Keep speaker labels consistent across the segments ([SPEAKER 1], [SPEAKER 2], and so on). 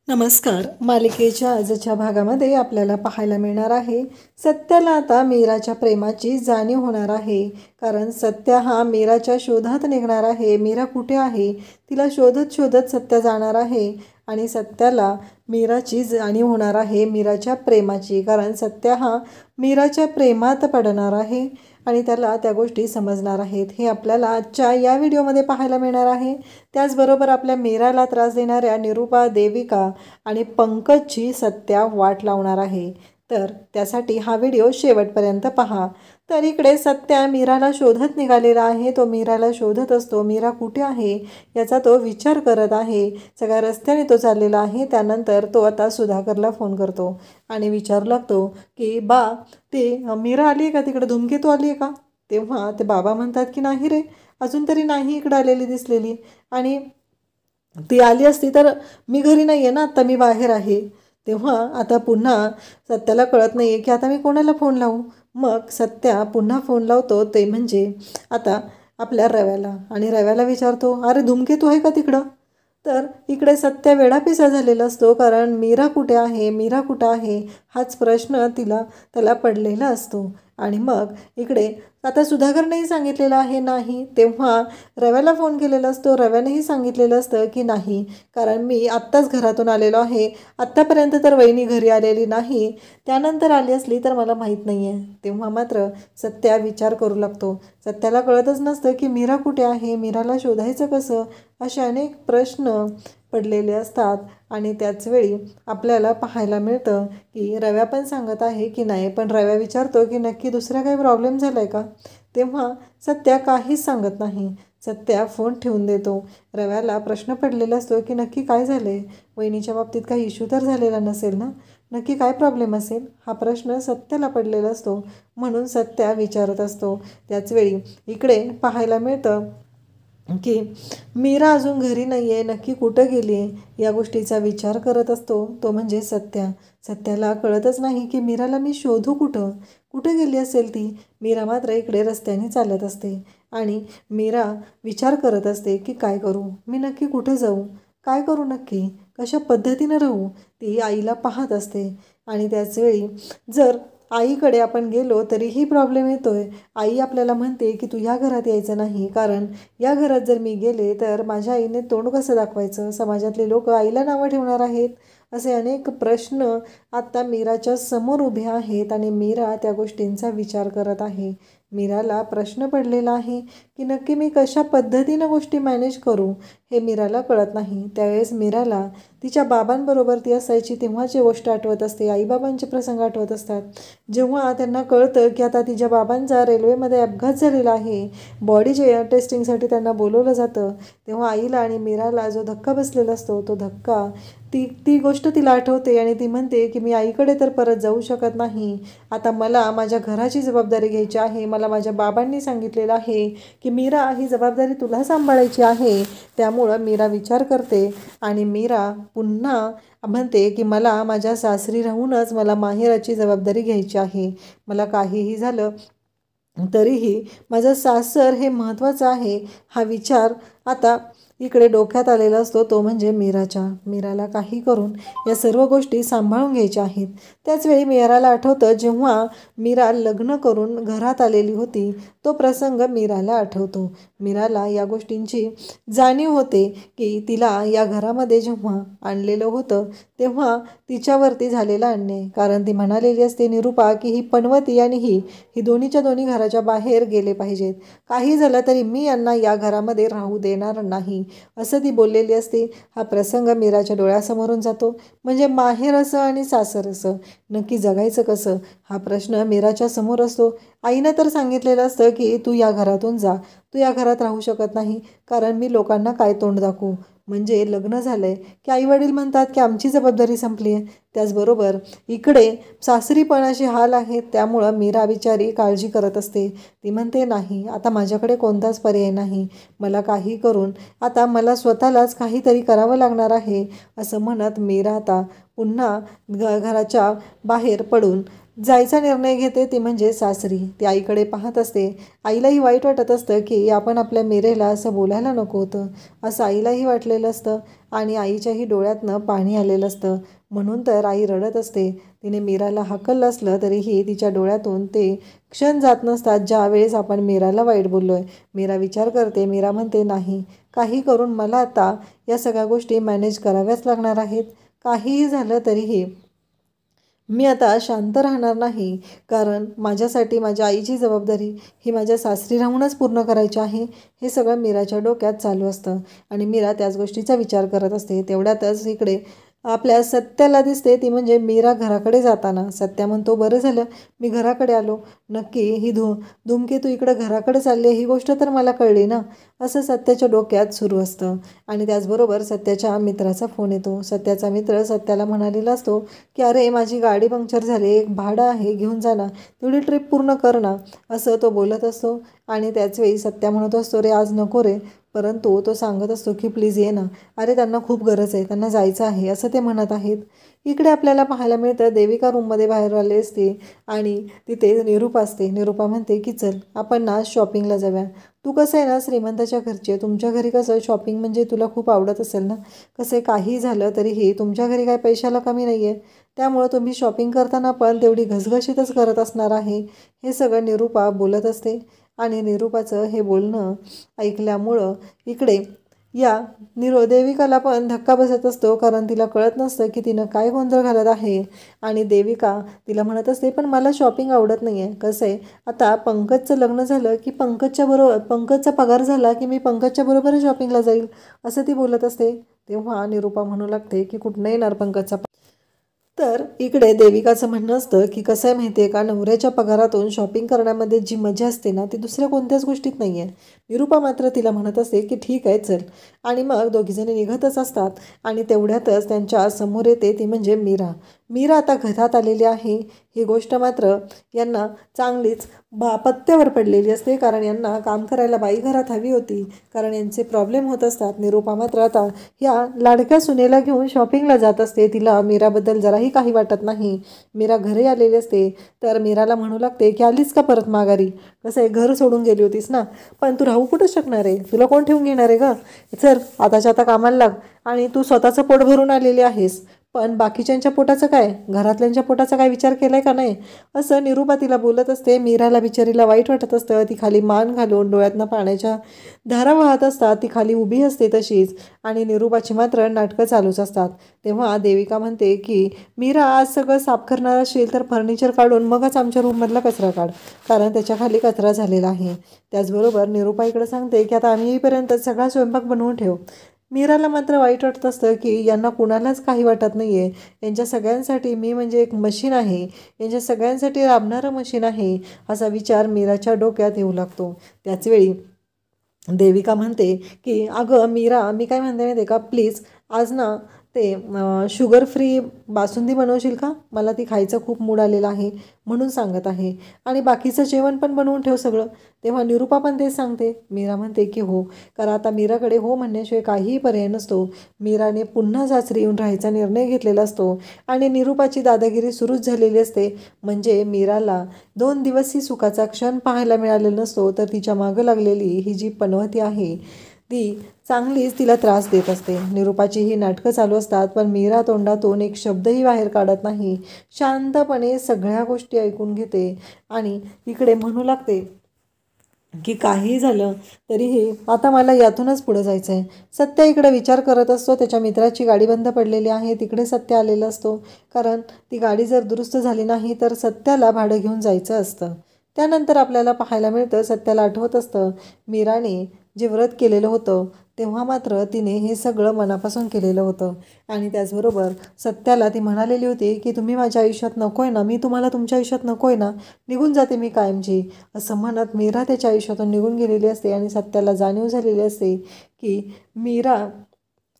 [SPEAKER 1] नमस्कार. मालिकेच्या आजच्या भागामध्ये आपल्याला पाहायला मिळणार आहे सत्याला आता मीराच्या प्रेमाची जाणीव होणार आहे. कारण सत्या हा मीराच्या शोधात निघणार आहे. मीरा कुठे आहे तिला शोधत शोधत सत्या जाणार आहे आणि सत्याला मीराची जाणीव होणार आहे, मीराच्या प्रेमाची. कारण सत्या हा मीराच्या प्रेमात पडणार आहे आणि त्याला त्या गोष्टी समजणार आहेत. हे आपल्याला आजच्या या व्हिडिओमध्ये पाहायला मिळणार आहे. त्याचबरोबर आपल्या मीराला त्रास देणाऱ्या निरूपा, देविका आणि पंकजची सत्या वाट लावणार आहे. तर त्यासाठी हा व्हिडिओ शेवटपर्यंत पहा. तर इकडे सत्या मीराला शोधत निघालेला आहे. तो मीराला शोधत असतो. मीरा कुठे आहे याचा तो विचार करत आहे. सगळ्या रस्त्याने तो चाललेला आहे. त्यानंतर तो आता सुधाकरला फोन करतो आणि विचारू लागतो की बा, ते मीरा आली आहे का तिकडे, धूमकेतू आली आहे का? तेव्हा ते बाबा म्हणतात की नाही रे, अजून तरी नाही इकडं आलेली दिसलेली. आणि ती आली असती तर मी घरी नाही आहे ना, आता मी बाहेर आहे. तेव्हा आता पुन्हा सत्याला कळत नाही आहे की आता मी कोणाला फोन लावू. मग सत्या पुन्हा फोन लावतो, ते म्हणजे आता आपल्या रव्याला. आणि रव्याला विचारतो, अरे धूमकेतू आहे का तिकडं? तर इकडे सत्या वेडापिसा झालेला असतो. कारण मीरा कुठे आहे, मीरा कुठं आहे हाच प्रश्न त्याला पडलेला असतो. आणि मग इकडे आता सुधाकरनेही सांगितलेलं आहे नाही. तेव्हा रव्याला फोन केलेला असतो. रव्यानेही सांगितलेलं असतं की नाही, कारण मी आत्ताच घरातून आलेलो आहे. आत्तापर्यंत तर वहिनी घरी आलेली नाही, त्यानंतर आली असली तर मला माहीत नाही आहे. तेव्हा मात्र सत्या विचार करू लागतो. सत्याला कळतच नसतं की मीरा कुठे आहे, मीराला शोधायचं कसं, असे अनेक प्रश्न पडलेले असतात. आणि त्याचवेळी आपल्याला पाहायला मिळतं की रव्या पण सांगत आहे की नाही, पण रव्या विचारतो की नक्की दुसरा काही प्रॉब्लेम झाला आहे का? तेव्हा सत्या काहीच सांगत नाही. सत्या फोन ठेवून देतो. रव्याला प्रश्न पडलेला असतो की नक्की काय झालं आहे, वहिनीच्या बाबतीत काही इश्यू तर झालेला नसेल ना, नक्की काय प्रॉब्लेम असेल हा प्रश्न सत्याला पडलेला असतो. म्हणून सत्या विचारत असतो. त्याचवेळी इकडे पाहायला मिळतं की मीरा अजून घरी नाही आहे, नक्की कुठं गेली आहे या गोष्टीचा विचार करत असतो तो म्हणजे सत्या. सत्याला कळतच नाही की मीराला मी शोधू कुठं, कुठं गेली असेल ती. मीरा मात्र इकडे रस्त्याने चालत असते आणि मीरा विचार करत असते की काय करू, मी नक्की कुठं जाऊ, काय करू, नक्की कशा पद्धतीनं राहू. ती आईला पाहत असते. आणि त्याचवेळी जर आईकडे आपण गेलो तरीही प्रॉब्लेम येतो आहे. आई आपल्याला म्हणते की तू या घरात यायचं नाही, कारण या घरात जर मी गेले तर माझ्या आईने तोंड कसं दाखवायचं, समाजातले लोक आईला नावं ठेवणार आहेत. असे अनेक प्रश्न आत्ता मीराच्या समोर उभे आहेत आणि मीरा त्या गोष्टींचा विचार करत आहे. मीराला प्रश्न पडलेला आहे की नक्की मी कशा पद्धतीनं गोष्टी मॅनेज करू, हे मीराला कळत नाही. त्यावेळेस मीराला तिच्या बाबांबरोबर ती असायची तेव्हाची गोष्ट आठवत असते. आईबाबांचे प्रसंग आठवत असतात. जेव्हा त्यांना कळतं की आता तिच्या बाबांचा रेल्वेमध्ये अपघात झालेला आहे, बॉडी टेस्टिंगसाठी त्यांना बोलवलं जातं, तेव्हा आईला आणि मीराला जो धक्का बसलेला असतो तो धक्का ती गोष्ट तिला आठवते. आणि ती म्हणते की मी आईकडे तर परत जाऊ शकत नाही, आता मला माझ्या घराची जबाबदारी घ्यायची आहे. मला माझ्या बाबांनी सांगितलेलं आहे की मीरा ही जबाबदारी तुला सांभाळायची आहे. त्यामुळं मीरा विचार करते आणि मीरा पुन्हा म्हणते की मला माझ्या सासरी राहूनच मला माहेराची जबाबदारी घ्यायची आहे. मला काहीही झालं तरीही माझं सासर हे महत्त्वाचं आहे, हा विचार आता इकडे डोक्यात आलेला असतो तो म्हणजे मीराला काही करून या सर्व गोष्टी सांभाळून घ्यायच्या आहेत. त्याचवेळी मीराला आठवतं जेव्हा मीरा लग्न करून घरात आलेली होती, तो प्रसंग मीराला आठवतो. मीराला या गोष्टींची जाणीव होते की तिला या घरामध्ये जेव्हा आणलेलं होतं तेव्हा तिच्यावरती झालेला अन्याय. कारण ती म्हणालेली असते निरूपा की ही पनवती आणि ही दोन्हीच्या दोन्ही घराच्या बाहेर गेले पाहिजेत, काही झालं तरी मी यांना या घरामध्ये राहू देणार नाही, असं ती बोललेली असते. हा प्रसंग मीराच्या डोळ्यासमोरून जातो. म्हणजे माहेर असं आणि सासर असं नक्की जगायचं कसं, हा प्रश्न मीराच्या समोर असतो. आईनं तर सांगितलेलं असतं की तू या घरातून जा, तू या घरात राहू शकत नाही, कारण मी लोकांना काय तोंड दाखवू. म्हणजे लग्न झालं आहे की आईवडील म्हणतात की आमची जबाबदारी संपली आहे. त्याचबरोबर इकडे सासरी पण असे हाल आहेत. त्यामुळं मीरा बिचारी काळजी करत असते. ती म्हणते नाही, आता माझ्याकडे कोणताच पर्याय नाही, मला काही करून आता मला स्वतःलाच काहीतरी करावं लागणार आहे, असं म्हणत मीरा आता पुन्हा घराच्या बाहेर पडून जायचा निर्णय घेते ती म्हणजे सासरी. ती आईकडे पाहत असते. आईलाही वाईट वाटत असतं की आपण आपल्या मीरेला असं बोलायला नको होतं, असं आईलाही वाटलेलं असतं आणि आईच्याही डोळ्यातनं पाणी आलेलं असतं. म्हणून तर आई रडत असते. तिने मीराला हाकललं असलं तरीही तिच्या डोळ्यातून ते क्षण जात नसतात ज्या वेळेस आपण मीराला वाईट बोललोय. मीरा विचार करते. मीरा म्हणते, नाही, काही करून मला आता या सगळ्या गोष्टी मॅनेज कराव्याच लागणार आहेत. काहीही झालं तरीही मी आता शांत राहणार नाही, कारण माझ्यासाठी माझ्या आईची जबाबदारी ही माझ्या सासरी राहूनच पूर्ण करायची आहे. हे सगळं मीराच्या डोक्यात चालू असतं आणि मीरा त्याच गोष्टीचा विचार करत असते. तेवढ्यातच इकडे आपल्या सत्याला दिसते. ती म्हणजे मीरा घराकडे जाताना. सत्या म्हणतो, बरं झालं मी घराकडे आलो. नक्की ही धूमकेतू इकडं घराकडे चालली ही गोष्ट तर मला कळली ना, असं सत्याच्या डोक्यात सुरू असतं. आणि त्याचबरोबर सत्याच्या मित्राचा फोन येतो. सत्याचा मित्र सत्याला म्हणालेला असतो की अरे, माझी गाडी पंक्चर झाली, एक भाडं आहे, घेऊन जा ना, तेवढी ट्रिप पूर्ण कर ना, असं तो बोलत असतो. आणि त्याचवेळी सत्या म्हणत असतो, रे आज नको रे, परंतु तो सांगत असतो की प्लीज ये ना, अरे त्यांना खूप गरज आहे, त्यांना जायचं आहे, असं ते म्हणत आहेत. इकडे आपल्याला पाहायला मिळतं देविका रूममध्ये बाहेर आले असते आणि तिथे निरूपा असते. निरूपा म्हणते की चल आपण ना शॉपिंगला जाऊया. तू कसं आहे ना श्रीमंताच्या घरची आहे, तुमच्या घरी कसं शॉपिंग म्हणजे तुला खूप आवडत असेल ना, कसं काही झालं तरीही तुमच्या घरी काय पैशाला कमी नाही आहे, त्यामुळं तुम्ही शॉपिंग करताना पण तेवढी घसघशीतच करत असणार आहे, हे सगळं निरूपा बोलत असते. आणि निरूपाचं हे बोलणं ऐकल्यामुळं इकडे या देविकाला पण धक्का बसत असतो, कारण तिला कळत नसतं की तिनं काय गोंधळ घालत आहे. आणि देविका तिला म्हणत असते, पण मला शॉपिंग आवडत नाही आहे. कसं आहे, आता पंकजचं लग्न झालं की पंकजचा पगार झाला की मी पंकजच्या बरोबर शॉपिंगला जाईल, असं ती बोलत असते. तेव्हा निरूपा म्हणू लागते की कुठनं येणार पंकजचा. तर इकडे देविकाचं म्हणणं असतं की कसं आहे माहिती आहे का, नवऱ्याच्या पगारातून शॉपिंग करण्यामध्ये जी मजा असते ना, ती दुसऱ्या कोणत्याच गोष्टीत नाही आहे. निरूपा मात्र तिला म्हणत असते की ठीक आहे चल. आणि मग दोघीजणी निघतच असतात. आणि तेवढ्यातच त्यांच्या समोर येते ती म्हणजे मीरा. मीरा आता घरात आलेली आहे. ही गोष्ट मात्र यांना चांगलीच पत्त्यावर पडलेली असते, कारण यांना काम करायला बाई घरात हवी होती, कारण यांचे प्रॉब्लेम होत असतात. निरूपा मात्र आता या लाडक्या सुनेला घेऊन शॉपिंगला जात असते. तिला मीराबद्दल जराही काही वाटत नाही. मीरा घरी आलेली असते. तर मीराला म्हणू लागते की आलीच का परत माघारी, कसं आहे घर सोडून गेली होतीस ना, पण तू राहू कुठं शकणार आहे, तुला कोण ठेवून घेणार आहे ग, चल आताच्या आता कामाला लाग. आणि तू स्वतःचं पोट भरून आलेली आहेस, पण बाकीच्यांच्या पोटाचं काय, घरातल्यांच्या पोटाचा काय विचार केलाय का नाही, असं निरूपा तिला बोलत असते. मीराला बिचारीला वाईट वाटत असतं. ती खाली मान घालून डोळ्यातनं पाण्याच्या धारा वाहत असतात. ती खाली उभी असते तशीच. आणि निरूपाची मात्र नाटकं चालूच असतात. तेव्हा देविका म्हणते की मीरा, आज सगळं साफ करणार असेल तर फर्निचर काढून मगच आमच्या रूममधला कचरा काढ, कारण त्याच्या खाली कचरा झालेला आहे. त्याचबरोबर निरूपा इकडे सांगते की आता आम्ही येईपर्यंत सगळा स्वयंपाक बनवून ठेव. मीराला मात्र वाईट वाटत असतं की यांना कुणालाच काही वाटत नाही आहे. यांच्या सगळ्यांसाठी मी म्हणजे एक मशीन आहे, यांच्या सगळ्यांसाठी राबणारं मशीन आहे, असा विचार मीराच्या डोक्यात येऊ लागतो. त्याचवेळी देविका म्हणते की अगं मीरा, मी काय म्हणते माहिती आहे का, प्लीज आज ना ते शुगर फ्री बासुंदी बनवशील का, मला ती खायचं खूप मूड आलेला आहे म्हणून सांगत आहे. आणि बाकीचं जेवण पण बनवून ठेव सगळं. तेव्हा निरूपा पण तेच सांगते. मीरा म्हणते की हो, कारण आता मीराकडे हो म्हणण्याशिवाय काहीही पर्याय नसतो. मीराने पुन्हा सासरी येऊन राहायचा निर्णय घेतलेला असतो आणि निरूपाची दादागिरी सुरूच झालेली असते. म्हणजे मीराला 2 दिवसही सुखाचा क्षण पाहायला मिळालेला नसतो, तर तिच्या मागं लागलेली ही जी पनवती आहे ती चांगलीच तिला त्रास देत असते. निरूपाची ही नाटकं चालू असतात, पण मीरा तोंडातून एक शब्दही बाहेर काढत नाही. शांतपणे सगळ्या गोष्टी ऐकून घेते आणि इकडे म्हणू लागते की काही झालं तरीही आता मला यातूनच पुढे जायचं आहे. सत्या इकडे विचार करत असतो. त्याच्या मित्राची गाडी बंद पडलेली आहे, तिकडे सत्या आलेला असतो, कारण ती गाडी जर दुरुस्त झाली नाही तर सत्याला भाडं घेऊन जायचं असतं. त्यानंतर आपल्याला पाहायला मिळतं सत्याला आठवत असतं मीराने जे व्रत केलेलं होतं, तेव्हा मात्र तिने हे सगळं मनापासून केलेलं होतं. आणि त्याचबरोबर सत्याला ती म्हणालेली होती की तुम्ही माझ्या आयुष्यात नको आहे ना, मी तुम्हाला तुमच्या आयुष्यात नको आहे ना, निघून जाते मी कायमची, असं म्हणत मीरा त्याच्या आयुष्यातून निघून गेलेली असते. आणि सत्याला जाणीव झालेली असते की मीरा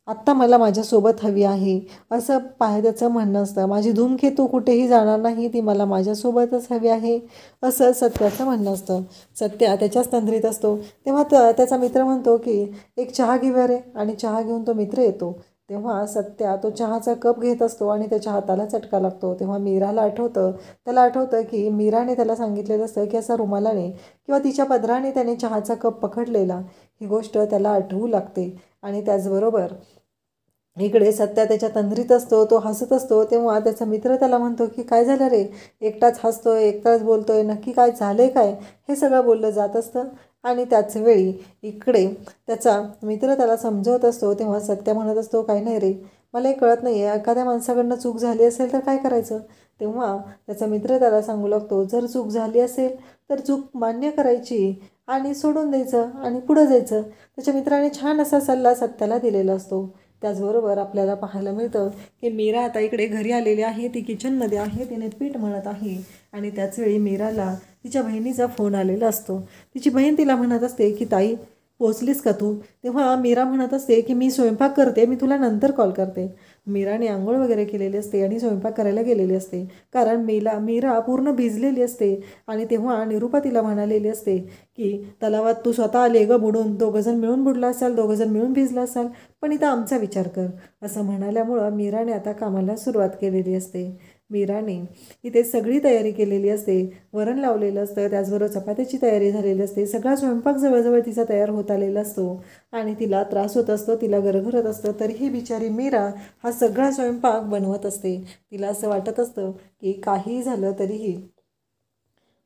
[SPEAKER 1] आत्ता मला माझ्यासोबत हवी आहे, असं त्याचं म्हणणं असतं. माझी धूमकेतू कुठेही जाणार नाही, ती मला माझ्यासोबतच हवी आहे, असं सत्याचं म्हणणं असतं. सत्या त्याच्याच तंद्रीत असतो. तेव्हा त्याचा मित्र म्हणतो की एक चहा घेऊया रे, आणि चहा घेऊन तो मित्र येतो. तेव्हा सत्या तो चहाचा कप घेत असतो आणि त्याच्या हाताला चटका लागतो. तेव्हा मीराला त्याला आठवतं की मीराने त्याला सांगितलेलं असतं की असा रुमालाने किंवा तिच्या पदराने त्याने चहाचा कप पकडलेला. ही गोष्ट त्याला आठवू लागते. आणि त्याचबरोबर इकडे सत्या त्याच्या तंद्रीत असतो, तो हसत असतो. तेव्हा त्याचा मित्र त्याला म्हणतो की काय झालं रे, एकटाच हसतोय, एकटाच बोलतोय, नक्की काय झालंय काय, हे सगळं बोललं जात असतं. आणि त्याच वेळी इकडे त्याचा मित्र त्याला समजवत असतो. तेव्हा सत्या म्हणत असतो काय नाही रे, मला हे कळत नाही आहे, एखाद्या माणसाकडनं चूक झाली असेल तर काय करायचं. तेव्हा त्याचा मित्र त्याला सांगू लागतो, जर चूक झाली असेल तर चूक मान्य करायची आणि सोडून द्यायचं आणि पुढं जायचं. त्याच्या मित्राने छान असा सल्ला सत्याला दिलेला असतो. त्याचबरोबर आपल्याला पाहायला मिळतं की मीरा आता इकडे घरी आलेली आहे. ती किचनमध्ये आहे, तिने पीठ मळत आहे. आणि त्याचवेळी मीराला तिच्या बहिणीचा फोन आलेला असतो. तिची बहीण तिला म्हणत असते की ताई, पोचलीस का तू. तेव्हा मीरा म्हणत असते की मी स्वयंपाक करते, मी तुला नंतर कॉल करते. मीराने आंघोळ वगैरे केलेली असते आणि स्वयंपाक करायला गेलेली असते, कारण मीरा पूर्ण भिजलेली असते. आणि तेव्हा निरूपा तिला म्हणालेली असते की तलावात तू स्वतः आले ग बुडून, दोघंजण मिळून बुडला असाल, दोघंजण मिळून भिजला असाल, पण इथं आमचा विचार कर. असं म्हणाल्यामुळं मीराने आता कामाला सुरुवात केलेली असते. मीराने इथे सगळी तयारी केलेली असते, वरण लावलेलं असतं, त्याचबरोबर चपात्याची तयारी झालेली असते. सगळा स्वयंपाक जवळजवळ तिचा तयार होत आलेला असतो आणि तिला त्रास होत असतो, तिला गरगरत असतं. तरीही बिचारी मीरा हा सगळा स्वयंपाक बनवत असते. तिला असं वाटत असतं की काहीही झालं तरीही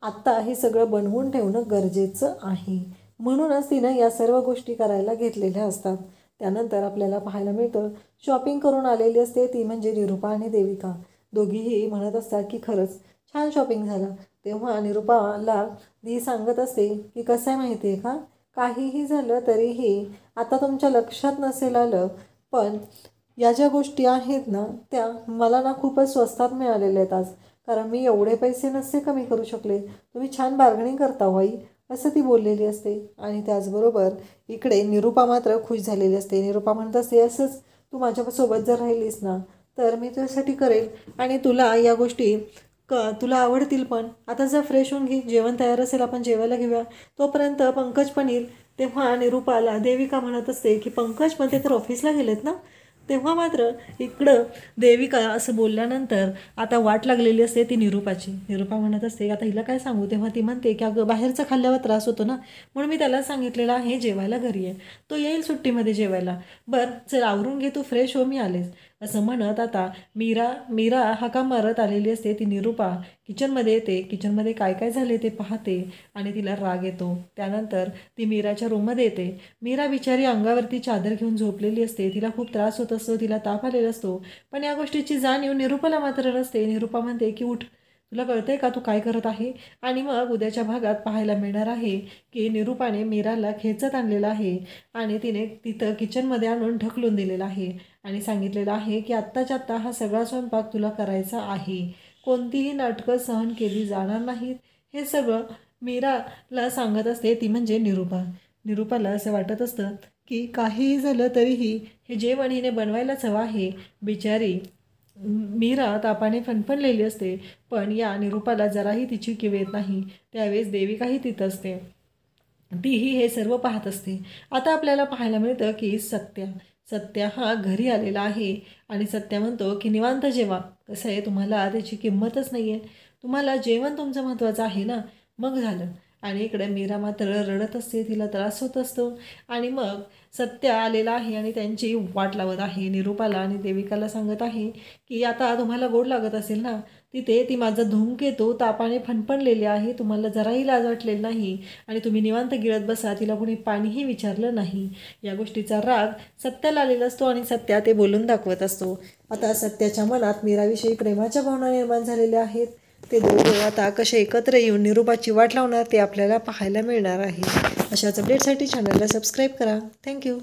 [SPEAKER 1] आत्ता हे सगळं बनवून ठेवणं गरजेचं आहे. म्हणूनच तिनं या सर्व गोष्टी करायला घेतलेल्या असतात. त्यानंतर आपल्याला पाहायला मिळतं शॉपिंग करून आलेली असते ती म्हणजे निरूपा आणि देविका. दोघीही म्हणत असतात की खरंच छान शॉपिंग झालं. तेव्हा निरूपाला ती सांगत असते की कसं आहे माहिती आहे का, काहीही झालं तरीही आता तुमच्या लक्षात नसेल आलं, पण या ज्या गोष्टी आहेत ना त्या मला ना खूपच स्वस्तात मिळालेल्या आहेत आज, कारण मी एवढे पैसे नसते कमी करू शकले. तुम्ही छान बार्गनिंग करता हो आई, असं ती बोललेली असते. आणि त्याचबरोबर इकडे निरूपा मात्र खुश झालेली असते. निरूपा म्हणत असते असंच तू माझ्यासोबत जर राहिलीस ना तर मी तुझ्यासाठी करेल आणि तुला या गोष्टी तुला आवडतील पण. आता जर फ्रेश होऊन घे, जेवण तयार असेल आपण जेवायला घेऊया, तोपर्यंत पंकज पण येईल. तेव्हा निरूपाला देविका म्हणत असते की पंकज पण ते तर ऑफिसला गेलेत ना. तेव्हा मात्र इकडं देविका असं बोलल्यानंतर आता वाट लागलेली असते ती निरूपाची. निरूपा म्हणत असते आता हिला काय सांगू. तेव्हा ती म्हणते की अगं बाहेरचं खाल्ल्यावर त्रास होतो ना, म्हणून मी त्याला सांगितलेलं आहे जेवायला घरी आहे, तो येईल सुट्टीमध्ये जेवायला. बरं चल आवरून घे तू, फ्रेश हो, मी आलेच. असं म्हणत आता मीरा हाका मारत आलेली असते. ती निरूपा किचनमध्ये येते. किचनमध्ये काय काय झाले ते पाहते आणि तिला राग येतो. त्यानंतर ती मीराच्या रूममध्ये येते. मीरा बिचारी अंगावरती चादर घेऊन झोपलेली असते. तिला खूप त्रास होत असतो, तिला ताप आलेला असतो, पण या गोष्टीची जाणीव निरूपाला मात्र नसते. निरूपा म्हणते की उठ, तुला कळतंय का तू काय करत आहे. आणि मग उद्याच्या भागात पाहायला मिळणार आहे की निरूपाने मीराला खेचत आणलेलं आहे आणि तिने तिथं किचनमध्ये आणून ढकलून दिलेलं आहे आणि सांगितलेलं आहे की आत्ताच्या आत्ता हा सगळा स्वयंपाक तुला करायचा आहे, कोणतीही नाटकं सहन केली जाणार नाहीत. हे सगळं मीराला सांगत असते ती म्हणजे निरूपा. निरूपाला असं वाटत असतं की काहीही झालं तरीही हे जेवण हिने बनवायलाच हवं आहे. बिचारी मीरा तापाने फणफणलेली असते, पण या निरूपाला जराही तिची किव येत नाही. त्यावेळेस देविकाही तिथं असते, तीही हे सर्व पाहत असते. आता आपल्याला पाहायला मिळतं की सत्या हा घरी आलेला आहे आणि सत्या म्हणतो की निवांत जेवा. कसं आहे, तुम्हाला त्याची किंमतच नाही आहे, तुम्हाला जेवण तुमचं महत्त्वाचं आहे ना, मग झालं. आणि इकडे मीरा मात्र रडत असते, तिला त्रास होत असतो. आणि मग सत्या आलेला आहे आणि त्यांची वाट लावत आहे. निरूपाला आणि देविकाला सांगत आहे की आता तुम्हाला गोड लागत असेल ना, तिथे ती माझा धूमकेतू तापाने फणफणलेली आहे, तुम्हाला जराही लाज वाटलेली नाही आणि तुम्ही निवांत गिळत बसा, तिला कुणी पाणीही विचारलं नाही. या गोष्टीचा राग सत्याला आलेला असतो आणि सत्या ते बोलून दाखवत असतो. आता सत्याच्या मनात मीराविषयी प्रेमाच्या भावना निर्माण झालेल्या आहेत. ते दोघं आता कसे एकत्र येऊन निरूपाची वाट लावणार ते आपल्याला पाहायला मिळणार आहे. अशाच अपडेटसाठी चॅनलला सबस्क्राईब करा. थँक्यू.